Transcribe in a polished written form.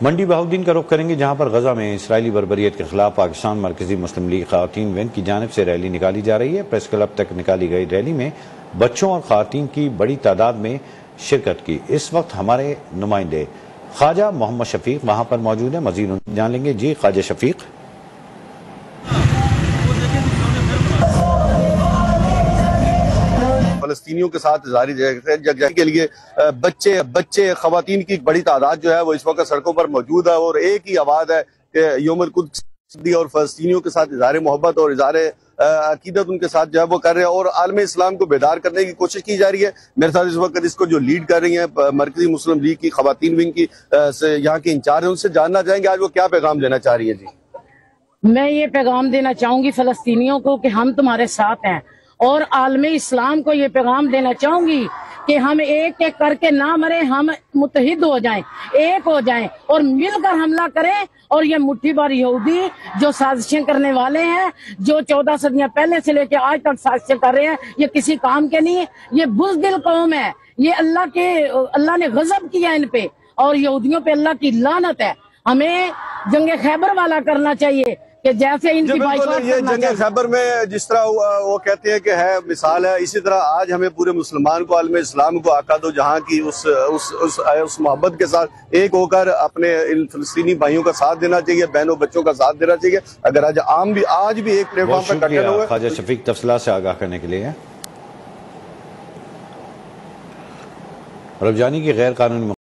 منڈی بہاؤدین کا رخ کریں گے، جہاں پر غزہ میں اسرائیلی بربریت کے خلاف پاکستان مرکزی مسلم لیگ خواتین ونگ کی جانب سے ریلی نکالی جا رہی ہے۔ پریس کلب تک نکالی گئی ریلی میں بچوں اور خواتین کی بڑی تعداد میں شرکت کی۔ اس وقت ہمارے نمائندے خواجہ محمد شفیق وہاں پر موجود ہیں، مزید جان لیں گے۔ جی خواجہ شفیق۔ فلسطینیوں کے ساتھ اظہار یکجہتی کے لیے بچے خواتین کی بڑی تعداد جو ہے وہ اس وقت سڑکوں پر موجود ہے، اور ایک ہی آواز ہے کہ یوم القدس اور فلسطینیوں کے ساتھ اظہار محبت اور اظہار عقیدت ان کے ساتھ جو ہے وہ کر رہے ہیں، اور عالم اسلام کو بیدار کرنے کی کوشش کی جا رہی ہے۔ میرے ساتھ اس وقت اس کو جو لیڈ کر رہی ہیں مرکزی مسلم لیگ کی خواتین ونگ کی یہاں کے انچارج ہیں، ان سے جاننا چاہیں گے آج وہ کیا پیغام دینا چاہ رہی ہیں۔ جی میں یہ پیغام دینا چاہوں گی فلسطینیوں کو کہ ہم تمہارے ساتھ ہیں، اور عالم اسلام کو یہ پیغام دینا چاہوں گی کہ ہم ایک ایک کر کے نہ مریں، ہم متحد ہو جائیں، ایک ہو جائیں اور مل کر حملہ کریں۔ اور یہ مٹھی بھر یہودی جو سازشیں کرنے والے ہیں، جو 14 صدیاں پہلے سے لے کے آج تک سازشیں کر رہے ہیں، یہ کسی کام کے نہیں، یہ بزدل قوم ہے، یہ اللہ نے غضب کیا ان پہ، اور یہودیوں پہ اللہ کی لعنت ہے۔ ہمیں جنگ خیبر والا کرنا چاہیے کہ جیسے ان کی بائیکاٹ یہ جنگ خیبر میں جس طرح وہ کہتے ہیں کہ ہے مثال ہے، اسی طرح آج ہمیں پورے مسلمان کو، عالم اسلام کو آقا دو جہاں کی اس محبت کے ساتھ ایک ہو کر اپنے ان فلسطینی بھائیوں کا ساتھ دینا چاہیے، بہنوں بچوں کا ساتھ دینا چاہیے۔ اگر آج بھی ایک پلیٹ فارم پر کٹھن ہوئے۔ خواجہ شفیق تفصیلات سے آگاہ کرنے کے لیے۔ رفجانی کی غیر قانونی